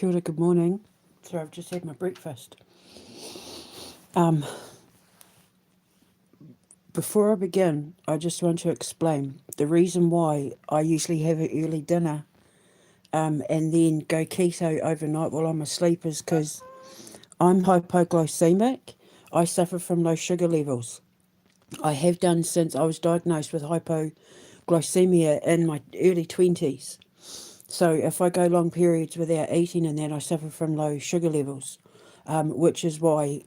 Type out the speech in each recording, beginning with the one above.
Kia ora, good morning. So I've just had my breakfast. Um, Before I begin, I just want to explain the reason why I usually have an early dinner and then go keto overnight while I'm asleep is because I'm hypoglycemic. I suffer from low sugar levels. I have done since I was diagnosed with hypoglycemia in my early 20s. So if I go long periods without eating and then I suffer from low sugar levels, which is why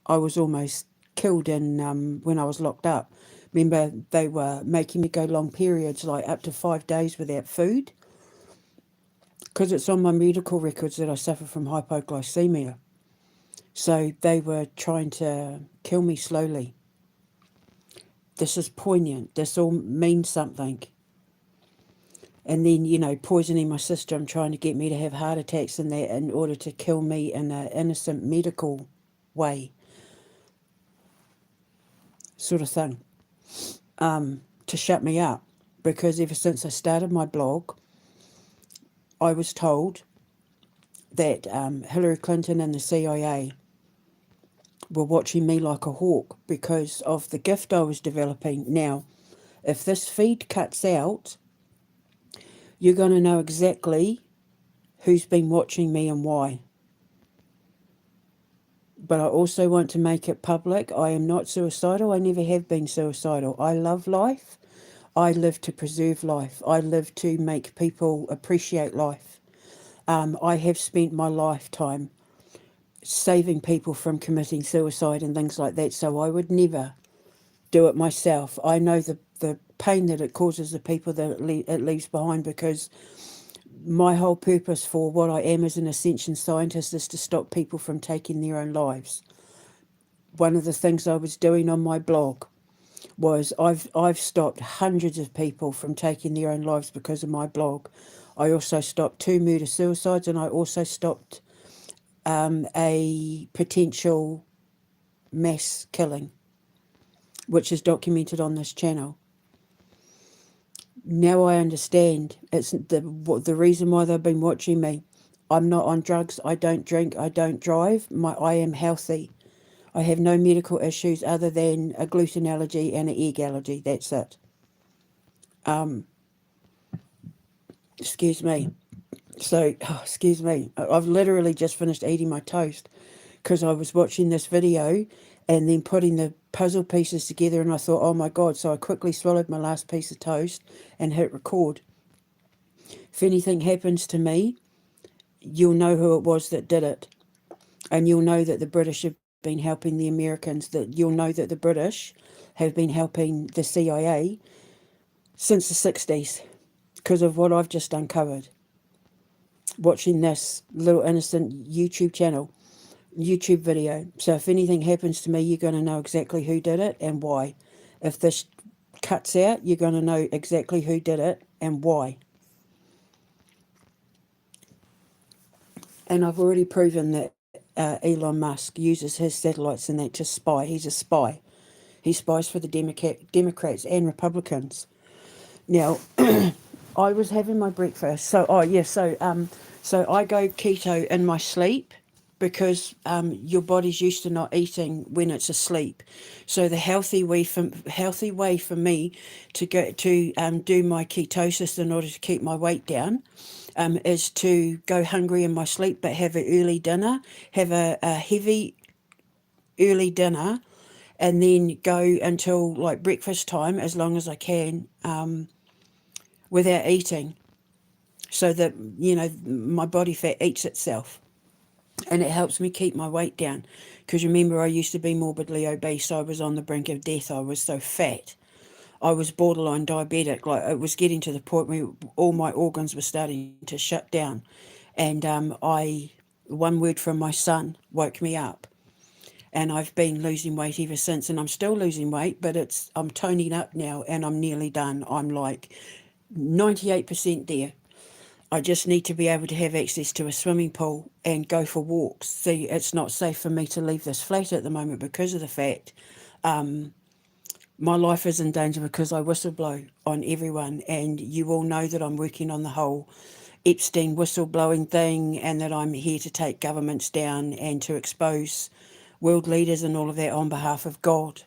I was almost killed in when I was locked up. Remember, they were making me go long periods, like up to 5 days without food, because it's on my medical records that I suffer from hypoglycemia. So they were trying to kill me slowly. This is poignant. This all means something. And then, poisoning my system, trying to get me to have heart attacks and that in order to kill me in an innocent medical way, sort of thing, to shut me up. Because ever since I started my blog, I was told that Hillary Clinton and the CIA were watching me like a hawk because of the gift I was developing. Now, if this feed cuts out, you're going to know exactly who's been watching me and why. But I also want to make it public. I am not suicidal. I never have been suicidal. I love life. I live to preserve life. I live to make people appreciate life. I have spent my lifetime saving people from committing suicide and things like that, so I would never do it myself. I know the pain that it causes the people that it leaves behind, because my whole purpose for what I am as an ascension scientist is to stop people from taking their own lives. One of the things I was doing on my blog was I've stopped hundreds of people from taking their own lives because of my blog. I also stopped 2 murder-suicides, and I also stopped a potential mass killing, which is documented on this channel. Now I understand it's the reason why they've been watching me. I'm not on drugs. I don't drink. I don't drive. I am healthy. I have no medical issues other than a gluten allergy and an egg allergy. That's it. Excuse me. Excuse me. I've literally just finished eating my toast because I was watching this video and then putting the puzzle pieces together, and I thought, oh my God. So I quickly swallowed my last piece of toast and hit record. If anything happens to me, you'll know who it was that did it. And you'll know that the British have been helping the Americans, that you'll know that the British have been helping the CIA since the 60s because of what I've just uncovered. Watching this little innocent YouTube video. So if anything happens to me, you're going to know exactly who did it and why. If this cuts out, you're going to know exactly who did it and why. And I've already proven that Elon Musk uses his satellites and that to spy. He's a spy. He spies for the Democrats and Republicans. Now, I was having my breakfast. So I go keto in my sleep because your body's used to not eating when it's asleep. So the healthy way for me to go to do my ketosis in order to keep my weight down is to go hungry in my sleep, but have an early dinner, have a heavy early dinner, and then go until like breakfast time as long as I can without eating, so that my body fat eats itself. And it helps me keep my weight down, because remember, I used to be morbidly obese. I was on the brink of death. I was so fat. I was borderline diabetic. Like, it was getting to the point where all my organs were starting to shut down. And one word from my son woke me up. And I've been losing weight ever since, and I'm still losing weight, but I'm toning up now, and I'm nearly done. I'm like 98% there. I just need to be able to have access to a swimming pool and go for walks. See, it's not safe for me to leave this flat at the moment because of the fact my life is in danger because I whistleblow on everyone, and you all know that I'm working on the whole Epstein whistleblowing thing, and that I'm here to take governments down and to expose world leaders and all of that on behalf of God.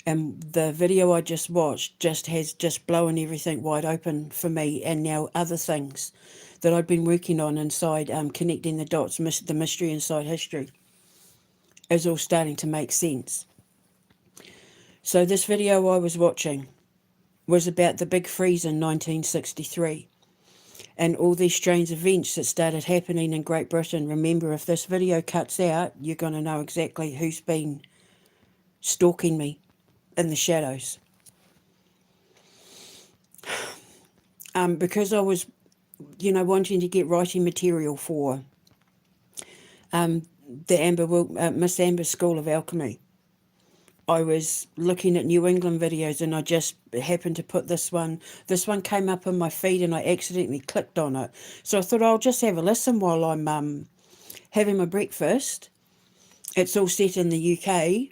And the video I just watched has just blown everything wide open for me, and now other things that I've been working on inside, connecting the dots, the mystery inside history, is all starting to make sense. So this video I was watching was about the big freeze in 1963 and all these strange events that started happening in Great Britain. Remember, if this video cuts out, you're going to know exactly who's been stalking me in the shadows. Because I was, wanting to get writing material for the Miss Amber's School of Alchemy. I was looking at New England videos, and I just happened to put this one. This one came up in my feed, and I accidentally clicked on it. So I thought I'll just have a listen while I'm having my breakfast. It's all set in the UK.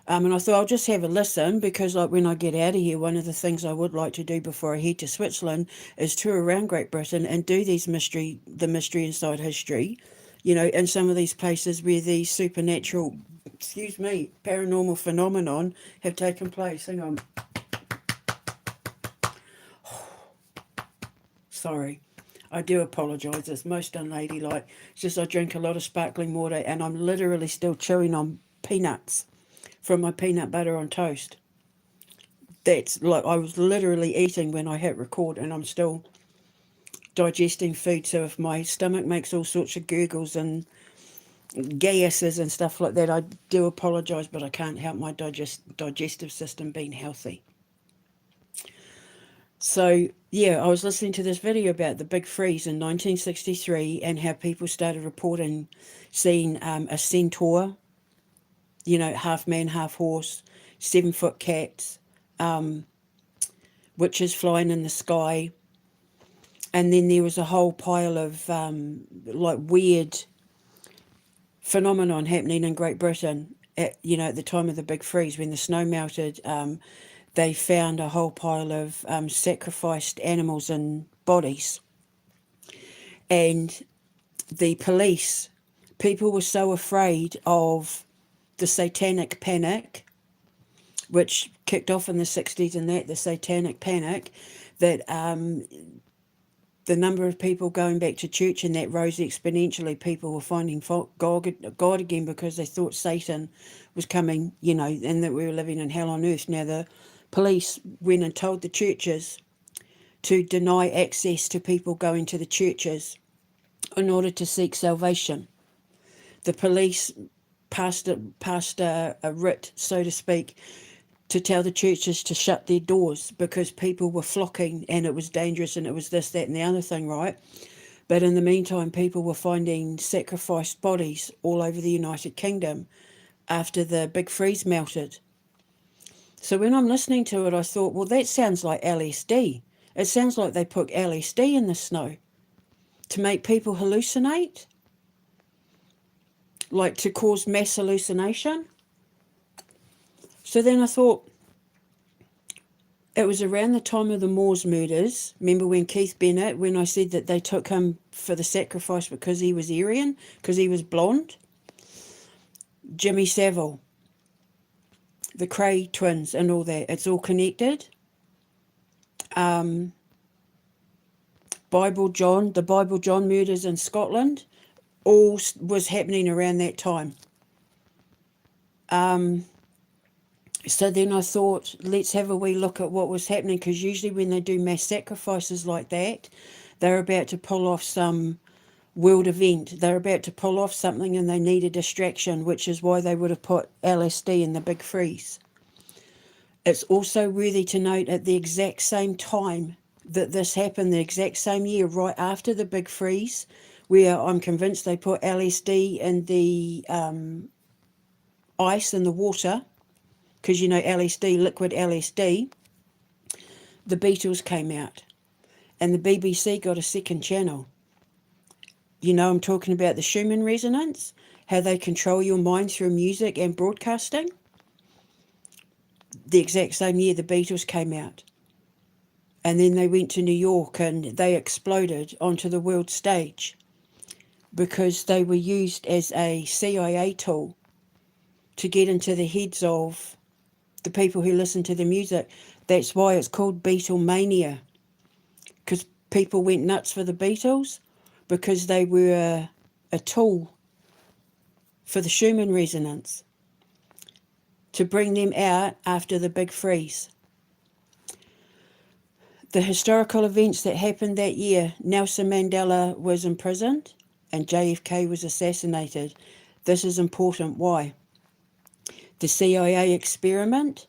And I thought I'll just have a listen, because when I get out of here, one of the things I would like to do before I head to Switzerland is tour around Great Britain and do the mystery inside history, in some of these places where these supernatural, paranormal phenomenon have taken place. Hang on. Sorry. I do apologise. It's most unladylike. It's just I drink a lot of sparkling water, and I'm literally still chewing on peanuts from my peanut butter on toast. That's like I was literally eating when I hit record, and I'm still digesting food. So if my stomach makes all sorts of gurgles and gases and stuff like that, I do apologise, but I can't help my digestive system being healthy. So yeah, I was listening to this video about the big freeze in 1963 and how people started reporting seeing a centaur, half man, half horse, 7-foot cats, witches flying in the sky. And then there was a whole pile of weird phenomenon happening in Great Britain at the time of the big freeze when the snow melted. They found a whole pile of sacrificed animals and bodies. And the people were so afraid of the satanic panic, which kicked off in the 60s, and the satanic panic, that the number of people going back to church and that rose exponentially. People were finding God again because they thought Satan was coming, and that we were living in hell on earth. Now, the police went and told the churches to deny access to people going to the churches in order to seek salvation. The police passed a writ, so to speak, to tell the churches to shut their doors because people were flocking and it was dangerous and it was this, that and the other thing, right? But in the meantime, people were finding sacrificed bodies all over the United Kingdom after the big freeze melted. So when I'm listening to it, I thought, well, that sounds like LSD. It sounds like they put LSD in the snow to make people hallucinate, like to cause mass hallucination. So then I thought, it was around the time of the Moors murders. Remember when Keith Bennett, when I said that they took him for the sacrifice because he was Aryan, because he was blonde? Jimmy Savile, the Cray twins and all that. It's all connected. The Bible John murders in Scotland, all was happening around that time. So then I thought, let's have a wee look at what was happening, because usually when they do mass sacrifices like that, they're about to pull off some world event. They're about to pull off something and they need a distraction, which is why they would have put LSD in the big freeze. It's also worthy to note at the exact same time that this happened, the exact same year, right after the big freeze, where I'm convinced they put LSD in the ice and the water, because LSD, liquid LSD, the Beatles came out and the BBC got a second channel. I'm talking about the Schumann resonance, how they control your mind through music and broadcasting. The exact same year the Beatles came out. And then they went to New York and they exploded onto the world stage because they were used as a CIA tool to get into the heads of the people who listen to the music. That's why it's called Beatlemania, because people went nuts for the Beatles because they were a tool for the Schumann resonance to bring them out after the big freeze. The historical events that happened that year: Nelson Mandela was imprisoned and JFK was assassinated. This is important. Why? The CIA experiment,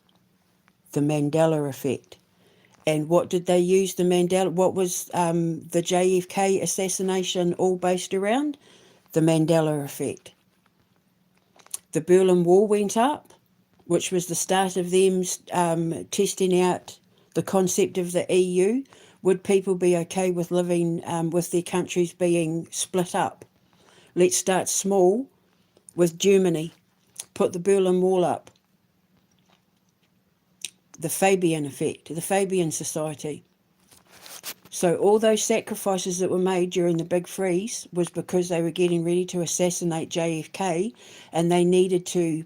the Mandela effect. And what did they use the Mandela? What was the JFK assassination all based around? The Mandela effect. The Berlin Wall went up, which was the start of them testing out the concept of the EU. Would people be okay with living with their countries being split up? Let's start small with Germany. Put the Berlin Wall up. The Fabian effect, the Fabian Society. So all those sacrifices that were made during the big freeze was because they were getting ready to assassinate JFK, and they needed to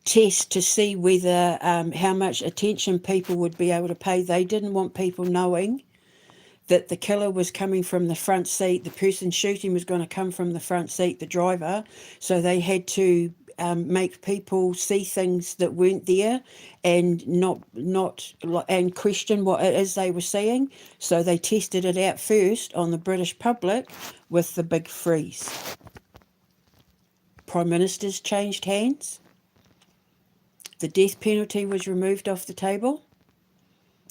test to see whether how much attention people would be able to pay. They didn't want people knowing that the killer was coming from the front seat, the person shooting was going to come from the front seat, the driver. So they had to make people see things that weren't there and not and question what it is they were seeing. So they tested it out first on the British public with the big freeze. Prime Ministers changed hands. The death penalty was removed off the table.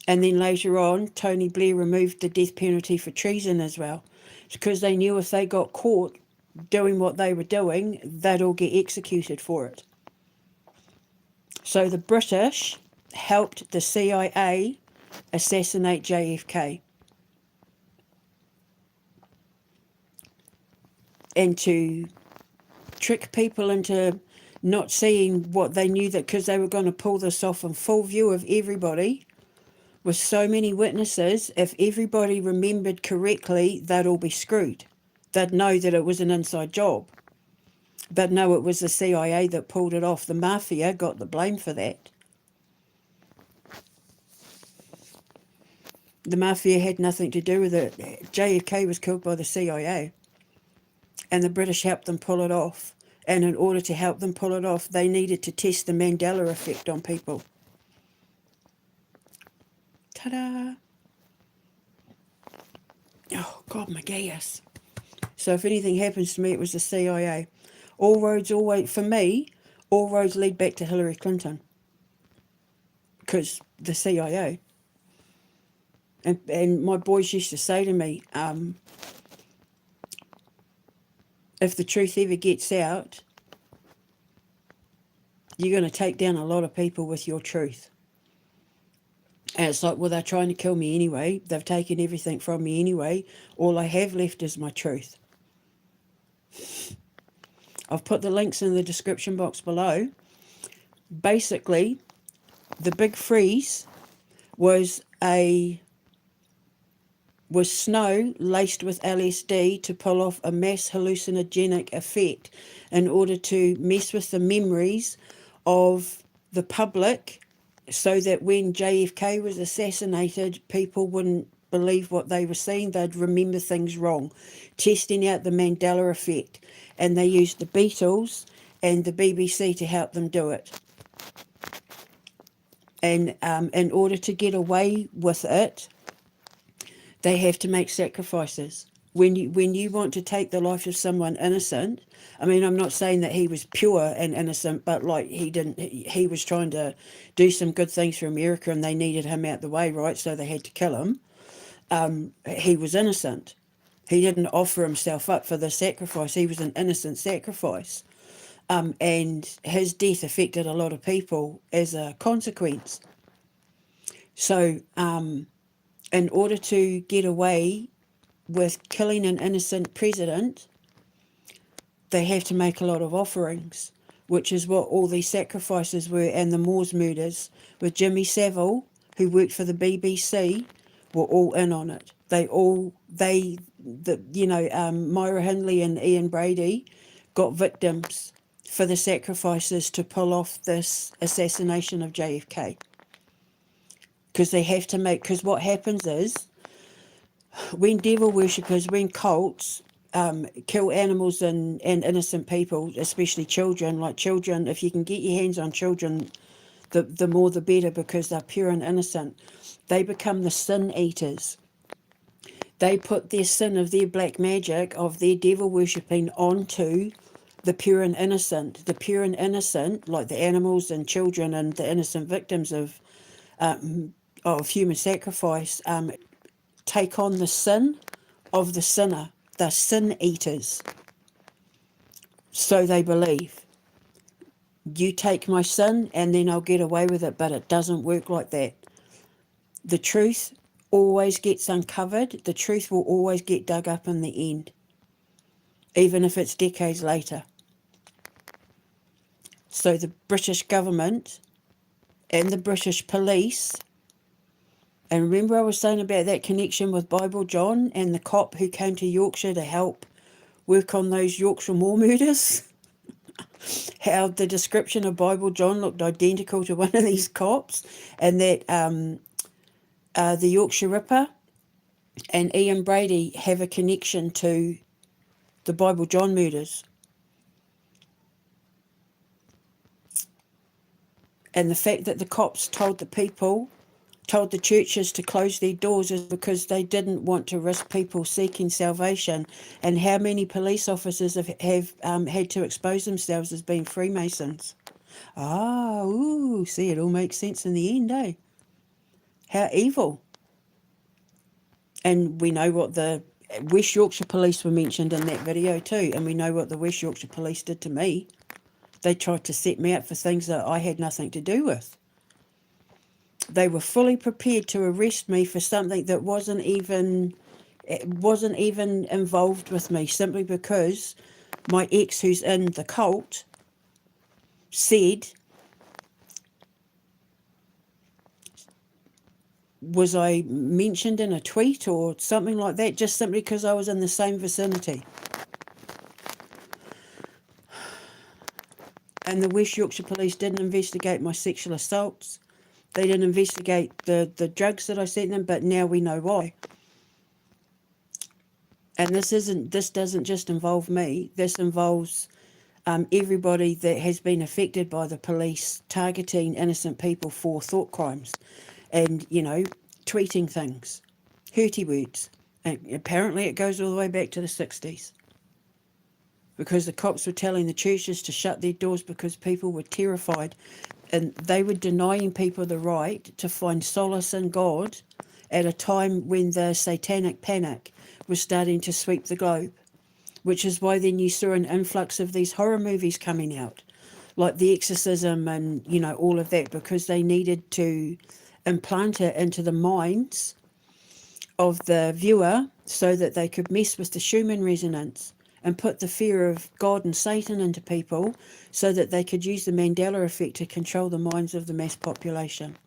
And then later on, Tony Blair removed the death penalty for treason as well. It's because they knew if they got caught doing what they were doing, they'd all get executed for it. So the British helped the CIA assassinate JFK. And to trick people into not seeing what they knew, that because they were going to pull this off in full view of everybody, with so many witnesses, if everybody remembered correctly, they'd all be screwed. They'd know that it was an inside job. They'd know it was the CIA that pulled it off. The mafia got the blame for that. The mafia had nothing to do with it. JFK was killed by the CIA, and the British helped them pull it off. And in order to help them pull it off, they needed to test the Mandela effect on people. Ta-da! Oh, God, my gas. So if anything happens to me, it was the CIA. All roads lead back to Hillary Clinton. Because the CIA. And my boys used to say to me, if the truth ever gets out, you're going to take down a lot of people with your truth. And it's like, well, they're trying to kill me anyway. They've taken everything from me anyway. All I have left is my truth. I've put the links in the description box below. Basically, the big freeze was snow laced with LSD to pull off a mass hallucinogenic effect in order to mess with the memories of the public, so that when JFK was assassinated, people wouldn't believe what they were seeing. They'd remember things wrong. Testing out the Mandela effect. And they used the Beatles and the BBC to help them do it. And in order to get away with it, they have to make sacrifices. When you want to take the life of someone innocent, I mean, I'm not saying that he was pure and innocent, but like he was trying to do some good things for America, and they needed him out the way, right? So they had to kill him. He was innocent. He didn't offer himself up for the sacrifice. He was an innocent sacrifice. And his death affected a lot of people as a consequence. So in order to get away with killing an innocent president, they have to make a lot of offerings, which is what all these sacrifices were. And the Moors murders with Jimmy Savile, who worked for the BBC were all in on it. Myra Hindley and Ian Brady got victims for the sacrifices to pull off this assassination of JFK. Because they have to make, because what happens is, when devil worshippers, when cults kill animals and innocent people, especially children, like children, if you can get your hands on children, the more the better, because they're pure and innocent. They become the sin eaters. They put their sin of their black magic, of their devil worshipping, onto the pure and innocent. The pure and innocent, like the animals and children and the innocent victims of human sacrifice, take on the sin of the sinner. They're sin eaters. So they believe. You take my sin and then I'll get away with it, but it doesn't work like that. The truth always gets uncovered. The truth will always get dug up in the end, even if it's decades later. So the British government and the British police, and remember I was saying about that connection with Bible John and the cop who came to Yorkshire to help work on those Yorkshire Moor murders? How the description of Bible John looked identical to one of these cops, and that the Yorkshire Ripper and Ian Brady have a connection to the Bible John murders. And the fact that the cops told the churches to close their doors is because they didn't want to risk people seeking salvation. And how many police officers have had to expose themselves as being Freemasons? See, it all makes sense in the end, eh? How evil. And we know what the West Yorkshire Police were mentioned in that video too, and we know what the West Yorkshire Police did to me. They tried to set me up for things that I had nothing to do with. They were fully prepared to arrest me for something that wasn't even involved with me, simply because my ex, who's in the cult, said, was I mentioned in a tweet or something like that, just simply because I was in the same vicinity. And the West Yorkshire Police didn't investigate my sexual assaults. They didn't investigate the drugs that I sent them, but now we know why. And this doesn't just involve me. This involves everybody that has been affected by the police targeting innocent people for thought crimes, and tweeting things, hurty words. And apparently, it goes all the way back to the 60s. Because the cops were telling the churches to shut their doors because people were terrified, and they were denying people the right to find solace in God at a time when the satanic panic was starting to sweep the globe, which is why then you saw an influx of these horror movies coming out, like The Exorcism and, all of that, because they needed to implant it into the minds of the viewer so that they could mess with the Schumann resonance and put the fear of God and Satan into people so that they could use the Mandela effect to control the minds of the mass population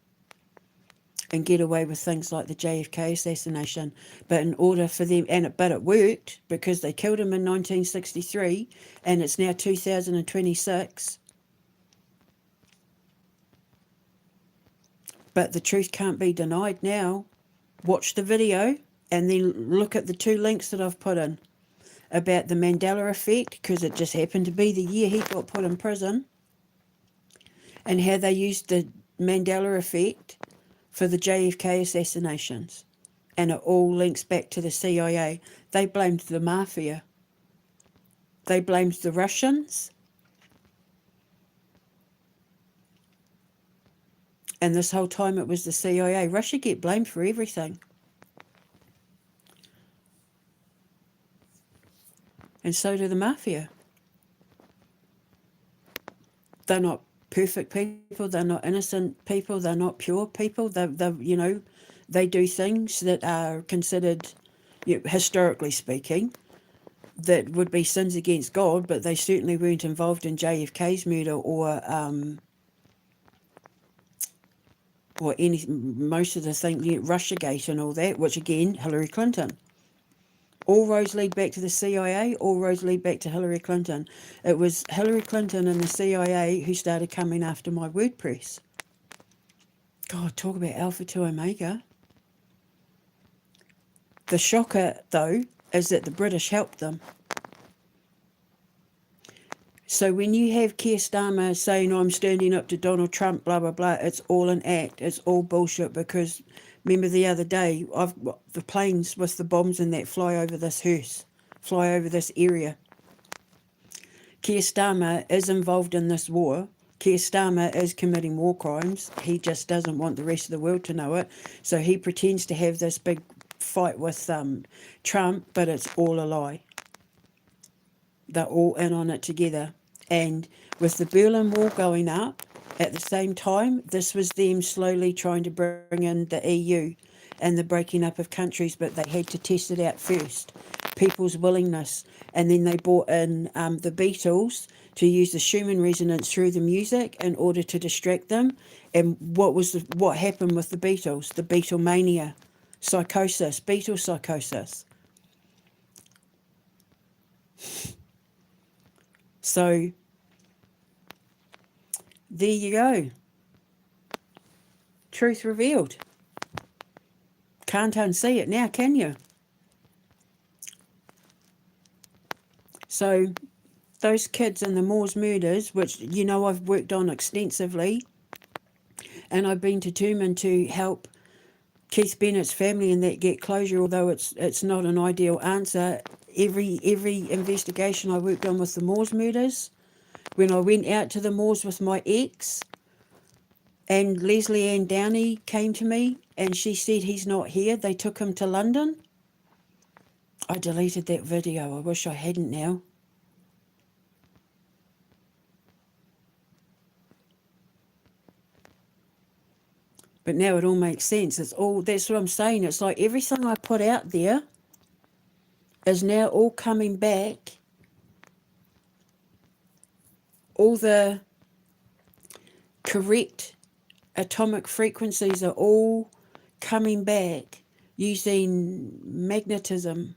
and get away with things like the JFK assassination. But in order for them, but it worked, because they killed him in 1963 and it's now 2026. But the truth can't be denied now. Watch the video and then look at the 2 links that I've put in about the Mandela effect, because it just happened to be the year he got put in prison, and how they used the Mandela effect for the JFK assassinations. And it all links back to the CIA. They blamed the mafia. They blamed the Russians. And this whole time it was the CIA. Russia get blamed for everything. And so do the mafia. They're not perfect people. They're not innocent people. They're not pure people. They do things that are considered, historically speaking, that would be sins against God, but they certainly weren't involved in JFK's murder or or most of the thing, Russiagate and all that, which again, Hillary Clinton. All roads lead back to the CIA, all roads lead back to Hillary Clinton. It was Hillary Clinton and the CIA who started coming after my WordPress. God, talk about Alpha to Omega. The shocker, though, is that the British helped them. So when you have Keir Starmer saying, I'm standing up to Donald Trump, blah, blah, blah, it's all an act. It's all bullshit because, remember the other day, the planes with the bombs and that fly over this hearse, fly over this area. Keir Starmer is involved in this war. Keir Starmer is committing war crimes. He just doesn't want the rest of the world to know it. So he pretends to have this big fight with Trump, but it's all a lie. They're all in on it together. And with the Berlin Wall going up at the same time, this was them slowly trying to bring in the EU and the breaking up of countries, but they had to test it out first, people's willingness. And then they brought in the Beatles to use the Schumann resonance through the music in order to distract them. And what happened with the Beatles? The Beatlemania, psychosis, Beatle psychosis. So there you go. Truth revealed. Can't unsee it now, can you? So those kids in the Moors murders, which I've worked on extensively, and I've been determined to help Keith Bennett's family and that get closure, although it's not an ideal answer. Every investigation I worked on with the Moors murders, when I went out to the Moors with my ex, and Leslie Ann Downey came to me and she said he's not here, they took him to London. I deleted that video. I wish I hadn't now. But now it all makes sense. That's what I'm saying. It's like everything I put out there is now all coming back. All the correct atomic frequencies are all coming back using magnetism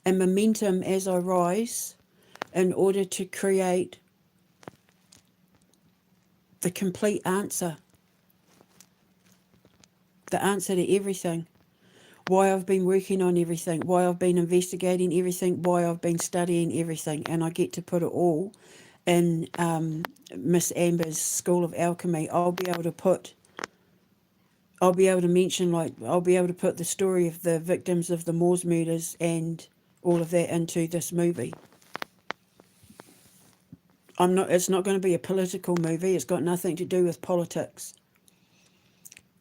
and momentum as I rise in order to create the complete answer. The answer to everything. Why I've been working on everything, why I've been investigating everything, why I've been studying everything, and I get to put it all in Miss Amber's School of Alchemy. I'll be able to mention, I'll be able to put the story of the victims of the Moors murders and all of that into this movie. It's not going to be a political movie. It's got nothing to do with politics.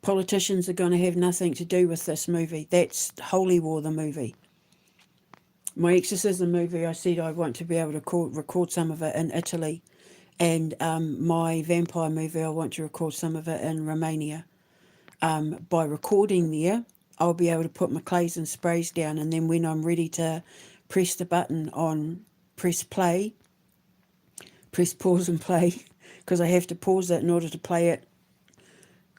Politicians are going to have nothing to do with this movie. That's Holy War, the movie. My exorcism movie, I said I want to be able to record some of it in Italy. And my vampire movie, I want to record some of it in Romania. By recording there, I'll be able to put my clays and sprays down. And then when I'm ready to press the button on press play, press pause and play, because I have to pause it in order to play it,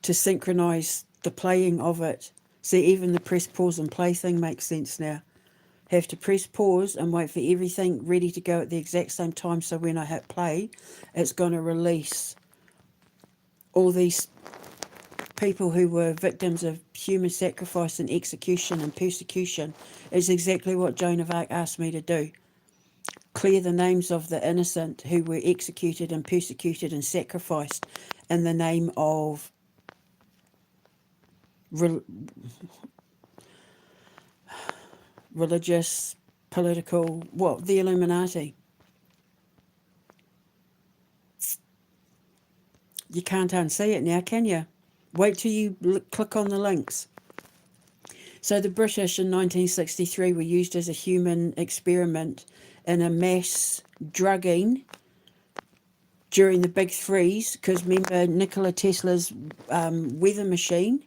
to synchronise the playing of it. See, even the press pause and play thing makes sense now. Have to press pause and wait for everything ready to go at the exact same time, so when I hit play, it's going to release all these people who were victims of human sacrifice and execution and persecution. Is exactly what Joan of Arc asked me to do. Clear the names of the innocent who were executed and persecuted and sacrificed in the name of religious, political, the Illuminati. You can't unsee it now, can you? Wait till you click on the links. So the British in 1963 were used as a human experiment in a mass drugging during the Big Freeze, because remember Nikola Tesla's weather machine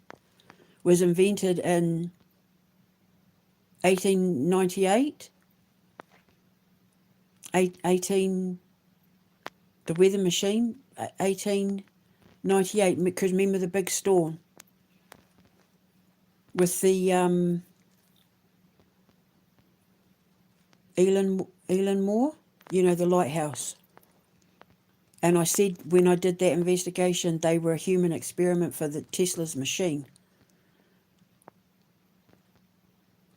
was invented in 1898. The weather machine, 1898, because remember the big storm. with the Elon Moore, the lighthouse. And I said when I did that investigation, they were a human experiment for the Tesla's machine.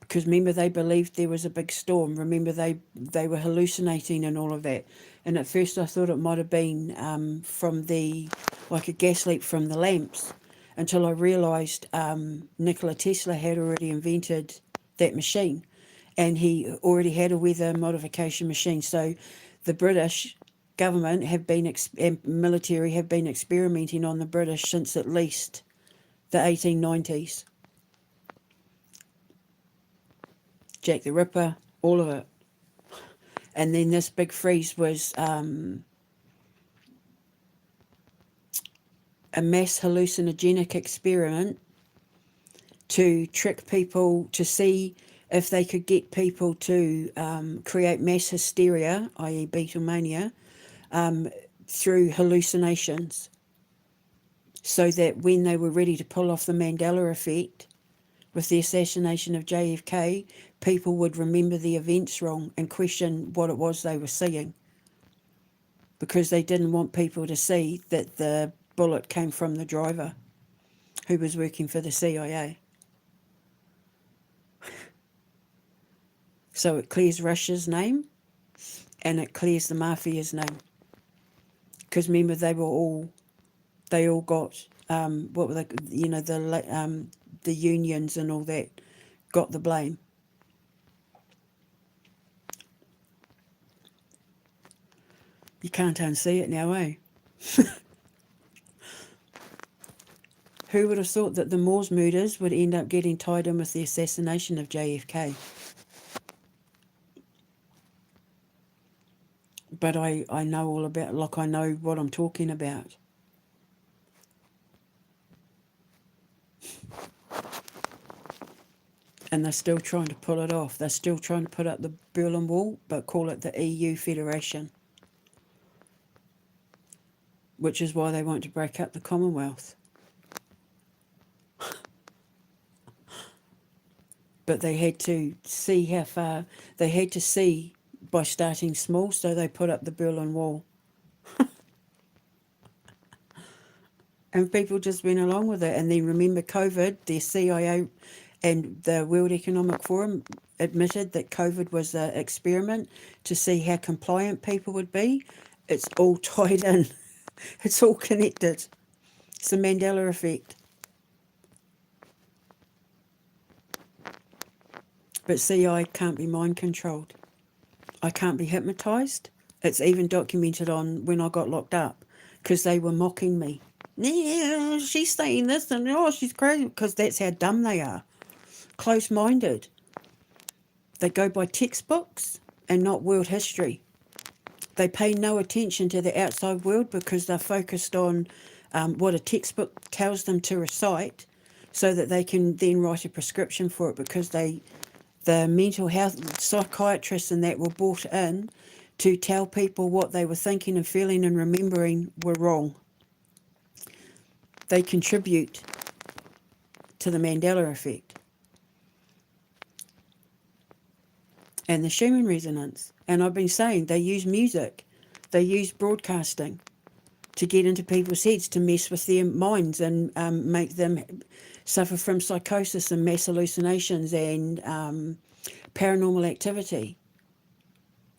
Because remember, they believed there was a big storm. Remember, they were hallucinating and all of that. And at first I thought it might have been from like a gas leak from the lamps, until I realised Nikola Tesla had already invented that machine, and he already had a weather modification machine. So the British government and military have been experimenting on the British since at least the 1890s. Jack the Ripper, all of it. And then this big freeze was a mass hallucinogenic experiment to trick people, to see if they could get people to create mass hysteria, i.e. Beatlemania, through hallucinations, so that when they were ready to pull off the Mandela effect with the assassination of JFK, people would remember the events wrong and question what it was they were seeing, because they didn't want people to see that the bullet came from the driver who was working for the CIA. So it clears Russia's name and it clears the mafia's name. Because remember, they all got what were they? The unions and all that got the blame. You can't unsee it now, eh? Who would have thought that the Moors murders would end up getting tied in with the assassination of JFK? But I know all about, like, I know what I'm talking about. And they're still trying to pull it off. They're still trying to put up the Berlin Wall, but call it the EU Federation. Which is why they want to break up the Commonwealth. But they had to see how far, they had to see by starting small, so they put up the Berlin Wall. And people just went along with it. And then remember COVID, the CIA and the World Economic Forum admitted that COVID was an experiment to see how compliant people would be. It's all tied in. It's all connected. It's the Mandela effect. But see, I can't be mind controlled. I can't be hypnotised. It's even documented on when I got locked up, because they were mocking me. Yeah, she's saying this and she's crazy, because that's how dumb they are. Close-minded. They go by textbooks and not world history. They pay no attention to the outside world because they're focused on what a textbook tells them to recite, so that they can then write a prescription for it, because the mental health psychiatrists and that were brought in to tell people what they were thinking and feeling and remembering were wrong. They contribute to the Mandela effect and the Schumann resonance. And I've been saying they use music, they use broadcasting to get into people's heads, to mess with their minds and make them suffer from psychosis and mass hallucinations and paranormal activity.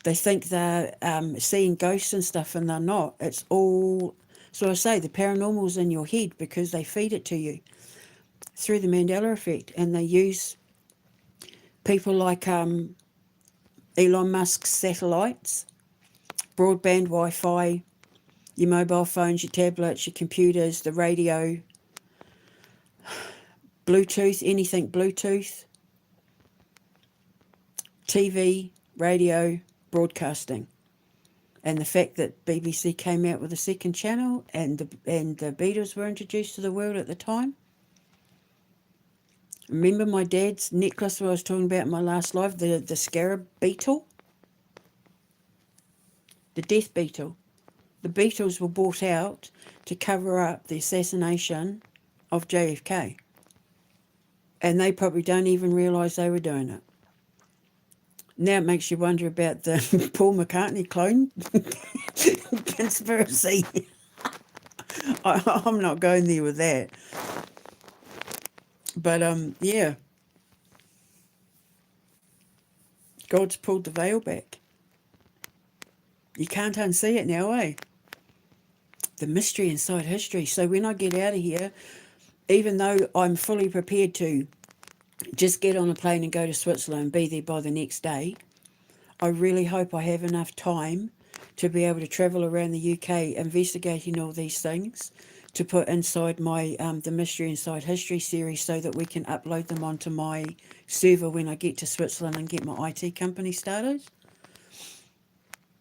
They think they're seeing ghosts and stuff, and they're not. It's all, so I say, the paranormal's in your head because they feed it to you through the Mandela effect. And they use people like Elon Musk's satellites, broadband Wi-Fi, your mobile phones, your tablets, your computers, the radio, Bluetooth, anything Bluetooth, TV, radio, broadcasting. And the fact that BBC came out with a second channel and the Beatles were introduced to the world at the time. Remember my dad's necklace I was talking about in my last live, the scarab beetle? The death beetle. The Beatles were bought out to cover up the assassination of JFK. And they probably don't even realise they were doing it. Now it makes you wonder about the Paul McCartney clone conspiracy. I'm not going there with that. But yeah, God's pulled the veil back. You can't unsee it now, eh? The mystery inside history. So when I get out of here, even though I'm fully prepared to just get on a plane and go to Switzerland and be there by the next day, I really hope I have enough time to be able to travel around the UK investigating all these things to put inside my the Mystery Inside History series so that we can upload them onto my server when I get to Switzerland and get my IT company started.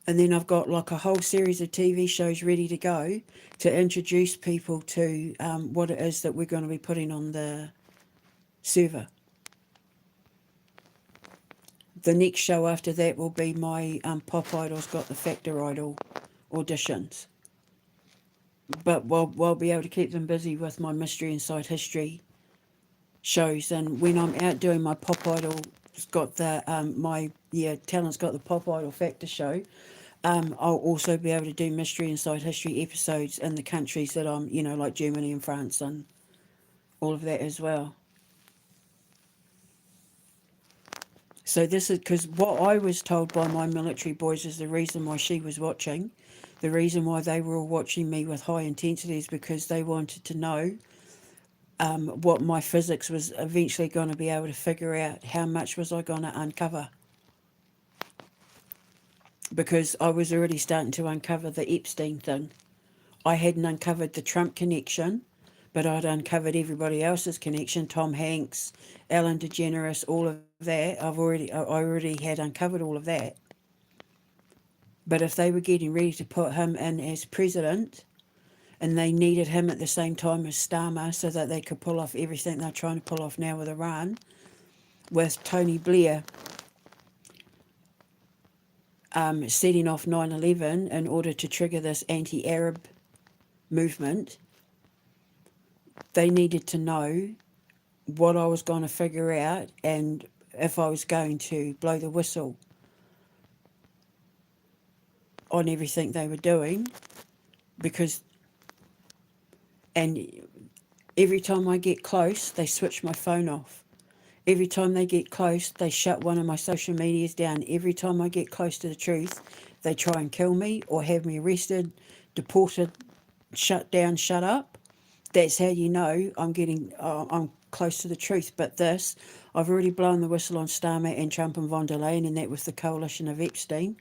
And then I've got like a whole series of TV shows ready to go to introduce people to what it is that we're going to be putting on the server. The next show after that will be my Pop Idol's Got the Factor Idol auditions. But we'll be able to keep them busy with my Mystery Inside History shows. And when I'm out doing my Pop Idol's Got the Talent's Got the Pop Idol Factor show, I'll also be able to do Mystery Inside History episodes in the countries that I'm, like Germany and France and all of that as well. So this is because what I was told by my military boys is the reason why she was watching, the reason why they were all watching me with high intensity is because they wanted to know what my physics was eventually going to be able to figure out, how much was I going to uncover. Because I was already starting to uncover the Epstein thing. I hadn't uncovered the Trump connection, but I'd uncovered everybody else's connection, Tom Hanks, Ellen DeGeneres, all of that. I already had uncovered all of that. But if they were getting ready to put him in as president, and they needed him at the same time as Starmer so that they could pull off everything they're trying to pull off now with Iran, with Tony Blair setting off 9/11 in order to trigger this anti-Arab movement, they needed to know what I was going to figure out and if I was going to blow the whistle on everything they were doing, because and every time I get close, they switch my phone off. Every time they get close, they shut one of my social medias down. Every time I get close to the truth, they try and kill me or have me arrested, deported, shut down, shut up. That's how you know I'm close to the truth. But this, I've already blown the whistle on Starmer and Trump and von der Leyen, and that was the coalition of Epstein.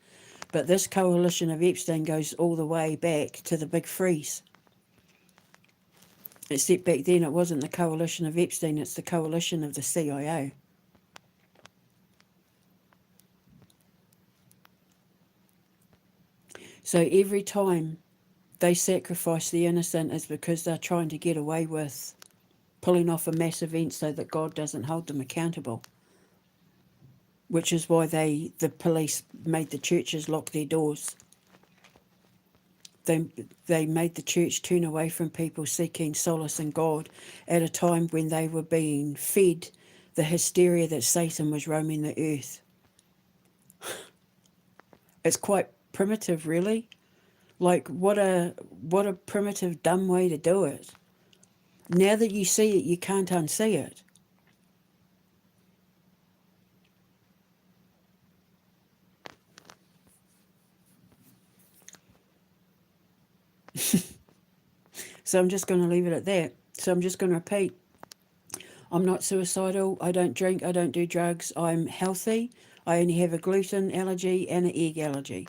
But this coalition of Epstein goes all the way back to the big freeze. Except back then it wasn't the coalition of Epstein, it's the coalition of the CIA. So every time they sacrifice the innocent is because they're trying to get away with pulling off a mass event so that God doesn't hold them accountable. Which is why the police made the churches lock their doors. They made the church turn away from people seeking solace in God at a time when they were being fed the hysteria that Satan was roaming the earth. It's quite primitive, really. Like, what a primitive, dumb way to do it. Now that you see it, you can't unsee it. So I'm just going to leave it at that. So I'm just going to repeat. I'm not suicidal. I don't drink. I don't do drugs. I'm healthy. I only have a gluten allergy and an egg allergy.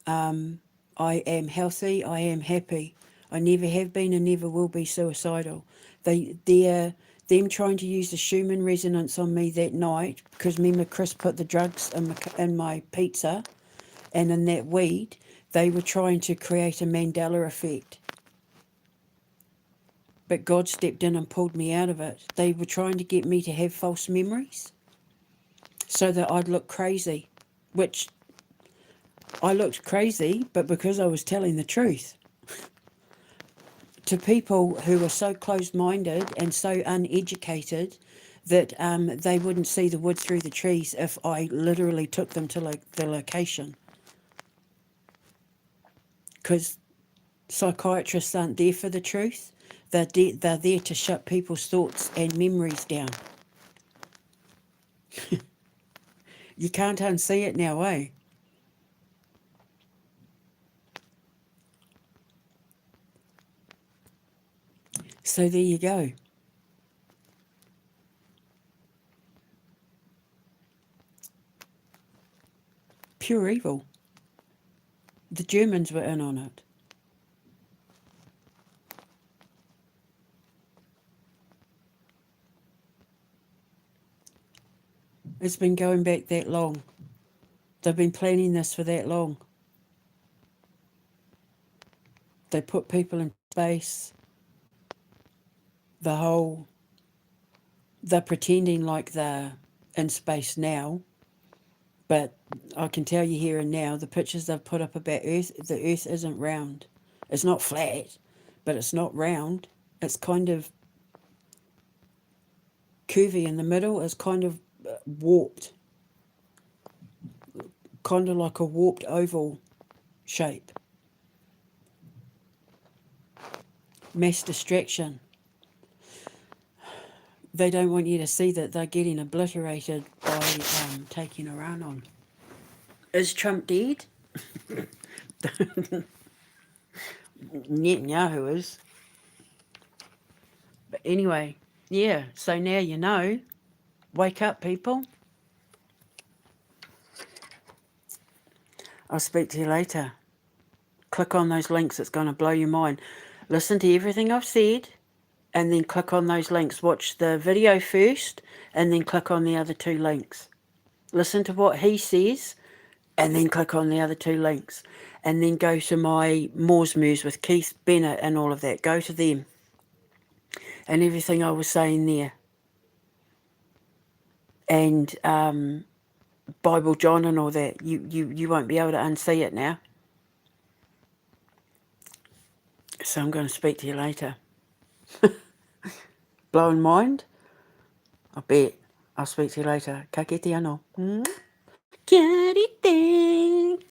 I am healthy. I am happy. I never have been and never will be suicidal. Them trying to use the Schumann resonance on me that night, because remember Chris put the drugs in my pizza and in that weed, they were trying to create a Mandela effect. But God stepped in and pulled me out of it. They were trying to get me to have false memories so that I'd look crazy, which I looked crazy, but because I was telling the truth. To people who are so closed-minded and so uneducated that they wouldn't see the wood through the trees if I literally took them to the location. Because psychiatrists aren't there for the truth. They're there to shut people's thoughts and memories down. You can't unsee it now, eh? So there you go. Pure evil. The Germans were in on it. It's been going back that long. They've been planning this for that long. They put people in space. They're pretending like they're in space now, but I can tell you here and now, the pictures they've put up about Earth, the Earth isn't round. It's not flat, but it's not round. It's kind of curvy in the middle. It's kind of warped, kind of like a warped oval shape. Mass distraction. They don't want you to see that they're getting obliterated by taking a run on. Is Trump dead? Netanyahu is. But anyway, yeah, so now you know. Wake up, people. I'll speak to you later. Click on those links, it's going to blow your mind. Listen to everything I've said, and then click on those links. Watch the video first, and then click on the other two links. Listen to what he says, and then click on the other two links. And then go to my Moore's Moves with Keith Bennett and all of that. Go to them. And everything I was saying there. And Bible John and all that. You won't be able to unsee it now. So I'm going to speak to you later. Blowing mind? I bet. I'll speak to you later. Ka kite anō. Kia rite.